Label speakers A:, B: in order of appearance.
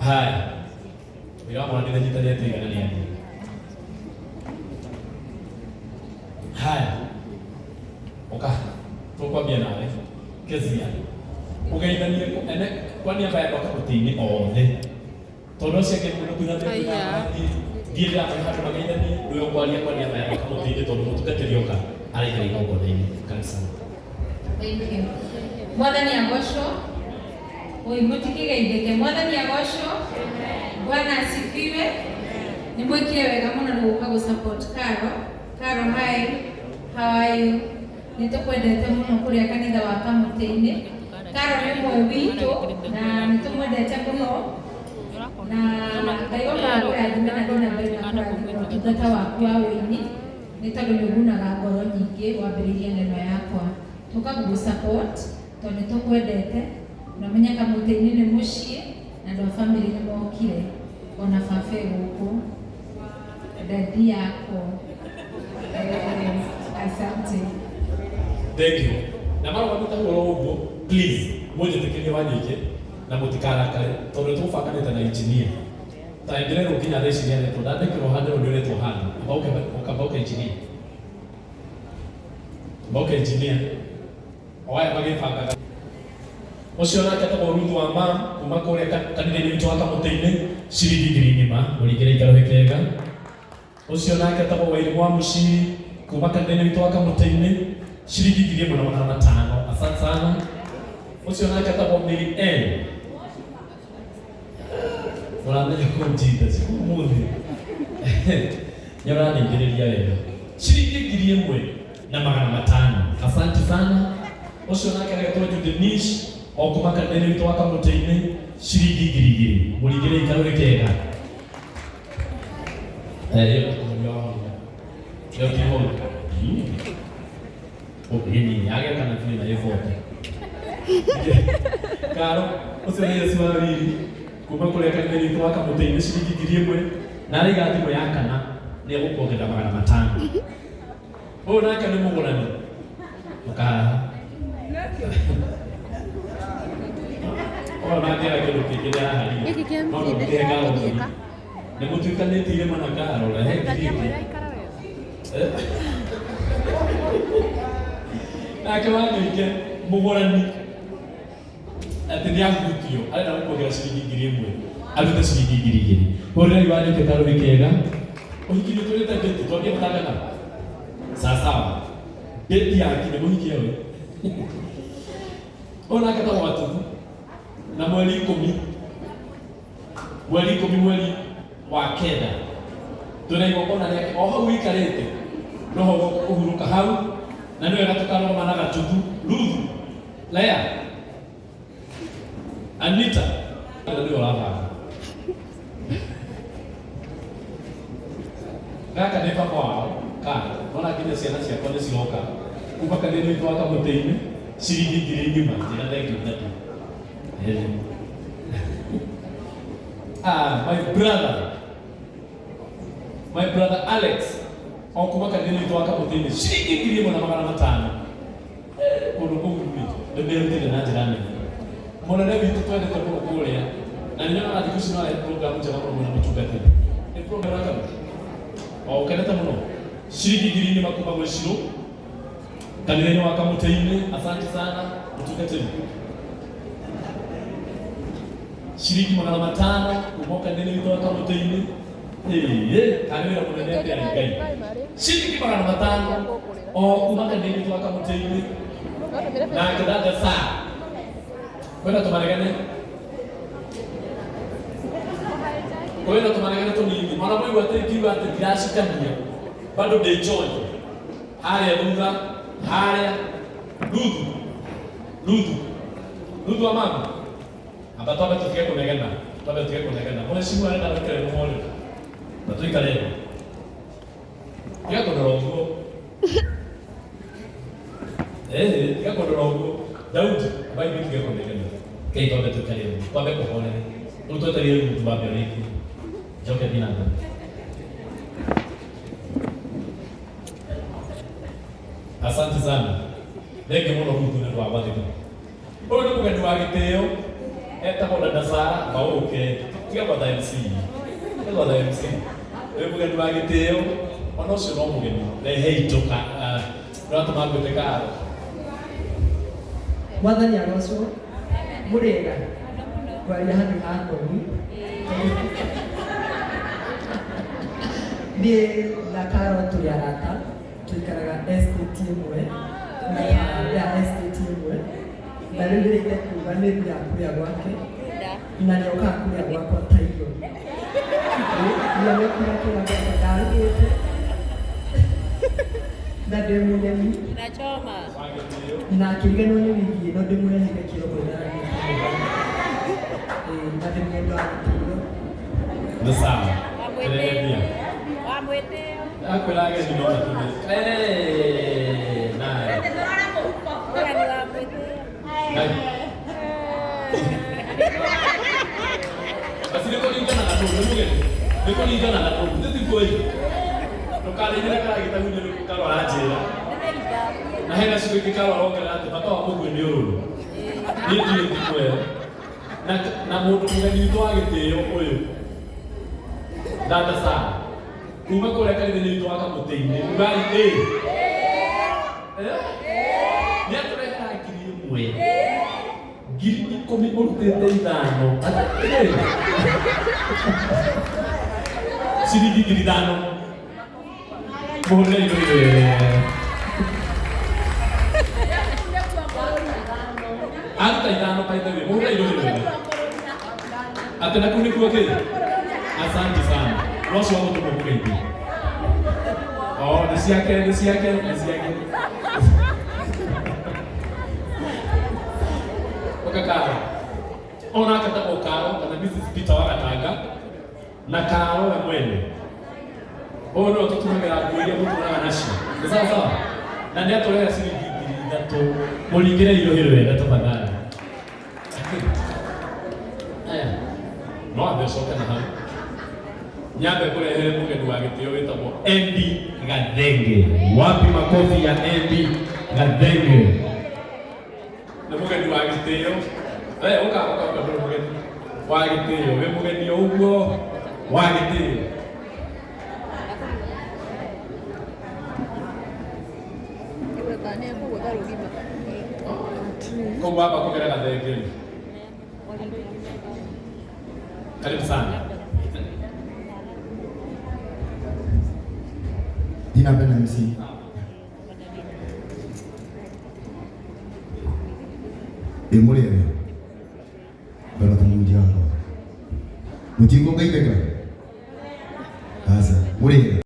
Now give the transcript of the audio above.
A: Haya. Bila mwana ninajitalia tena nani yake. Haya. Tukwambia nawe. Kezia. Ugaithanie ene kwani aba yako kabutini othe. Tondo ciake muno kuna mbere ndiye hapa hatu magaithanie ndio kwalia kwani aba yako kabutini tondo mutukatirioka araikari ngoko thini kanisa.
B: Thank you. Mwathani agocwo. Oi mutikigeithike mwathani agocwo. Bwana asifiwe. Ni mwekire wega muno guka go support Karo hi. How are you? Nitukwendete muno kuria kanitha wa Kamutini. Karo ni mwe witu na nitumwendete muno. Na ndaigo mara ya thimena ndina mbere na tutata waku wa wini. Nitago nigunaga ngoro nyingi wambiririe neno yakwa. Tukagu support tondu tukwendete na menya Kamutini ni mucii na ndo family ni mokire ona fafe guku dadi yako. Asante.
A: Thank you. Na mara wapita huo please moja tekeni wanyike na mutikara kale tondu tufakanite na engineer taendelea ukinya resi yale to dada kiro hande ndio to hana ukabauka engineer bauka engineer oya magifanga ucio nake to rundu wa mam kuma kure kanitha-ini witu wa Kamutini ciringi ngiri ngima muringire ikaro hikega ucio nake to wairi mwa mucii kuma kanitha-ini witu wa Kamutini ciringi ngiri 1,500. Asante sana. Ucio nake to Mary N Mwanamke kumjita siku muthi. Nyora ningiriria wega. Ciringi ngiri 1,500. Asante sana. Ucio nake agatwa Denise okuma kanitha-ini witu wa Kamutini ciringi ngiri 2,000. Muringire ikaro rikega. Yo kihono. Ini yake kana vile na hivyo. Karo, ucio ni Yesu wawili. Kuma kule kanitha-ini witu wa Kamutini ciringi ngiri 1 na riga thimo ya kana ni gukuongerera 500. Huyu nake ni mugurani. Ona ngira kitu kingine hali.
C: Hiki kiamjideka.
A: Ni mutukanite ile mana Karo la heki. Akawanyike mugurani ati ndiagutio arenda gukuongerera ciringi ngiri 1 arute ciringi ngiri 2. Uri wandike Karo wikega uhikirio turite ndeti tondie mutangana sawa ndeti yake ni muhikia we ona kata watu na mweri 10 mweri wa kenda tunaigwa kona yake o hau ikarete roho uhuruka hau na ndio anatukana maana gatutu Ruth Lea Anita ndio hapa kaka nepa kwao kana ona kile ciana ciakwa ni ciroka kuma kanitha-ini witu wa Kamutini ciringi ngiri ngima njira thank you tatu. My brother Alex okuma kanitha-ini witu wa Kamutini ciringi ngiri 1,500. Kundu kuu ndio ndio na njira nene munene witu twendete muno kuria na ninyona na thikũ no program njega muno na mutungatĩri ni program aka o kenete muno ciringi ngiri ngima kuma gwĩ Shiro kanitha-ini wa Kamutini. Asante sana mutungatĩri. Ciringi 500 kuma kanitha-ini witu wa Kamutini. Kanitha munene ndia Ngai. Ciringi 500 o kuma kanitha-ini witu wa Kamutini. Na kidada saa kwenda tumaregane tunini mwana mwigu atekiwa ati dirashikania bado de joy haya lunga haya Ruth wa mama aba toba tukiye kunegana mwana simu anaenda kule mmoja batuika leo yako rongo yako rongo Daudi abai bitu ke kunegana kai toba tukiye toba ko hone uto tari mtu baba riki joke binadamu. Asante sana. Ndege muno Ruth ni rwa bathika. Oyo ni mugeni wa gitio etagwo dada Sara Mauke tiga kwa MC. Kwa MC. Wewe mugeni wa giteo, ono cio no mugeni. Rehe itoka ratu magweteka.
D: Mwathani agocwo murega kwaria handu hakoni ni na Karo tuli arata tuikaraga estate imwe na ya estate imwe na rĩu nĩrĩte kuga nĩ thia kũrĩa gwake na nĩoka kũrĩa gwakwa ta iyo na nĩokire kũrĩa gwakwa ndarugĩte na ndĩ mũgeni na akĩriganĩrwo nĩ wigi ĩno ndĩmũrehere kĩroko na ndĩmwenda gĩtĩo
A: Nĩ sawa. Akwĩra ageni no matũme. Nae. Basi nĩkũringana na tũndũ mũgeni. Nĩkũringana na tũndũ. Tũtikũĩ. Ndũkarĩgĩre kana gĩtagũ nĩ Karo aranjĩra. Na hena ciugo ingĩ Karo arongerera atĩ bata wa mũguĩ nĩ ũrũrũ. Niĩ ndiũĩ ti kwega. Na mũndũ mũgeni witũ wa gĩtĩo ũyũ. Dada sana. Kuma kũrĩa kanitha-inĩ witũ wa Kamũtĩ-inĩ. Ugai ĩ. Nĩ atũrehera ngiri ĩmwe. Ngiri 10 mũrutĩte 5. Ciringi ngiri 5. Mũhũrĩre indo Anta 5 paita wewe. Mũhũrĩre indo Ate na kuni kwa kile. Asante sana. Roho wako tumekubariki. Oh, nisi yake. Okakara. Ona kata okaro kana Mrs. Peter wakatanga na Karo we mwene. Ono tutumegera kuiria mutura nacio. Ni sawa sawa. Na ndio atolera ciringi 3 mulingire irohiro wega tafadhali. Aya. No abecoka na hau. Nyambe kurehere mugeni wa gĩtĩo wĩtagwo MB Gathenge. Wapi makofi ya MB Gathenge? Nĩ mugeni wa gĩtĩo. Ũka mugeni wa gĩtĩo. Wĩ mugeni ũguo wa gĩtĩo. Kwa hapa kugera Gathenge. Karibu sana.
E: Jina pena MC. Murebe. Baba tumujango. Mutingo gaiteka. Asa, murebe.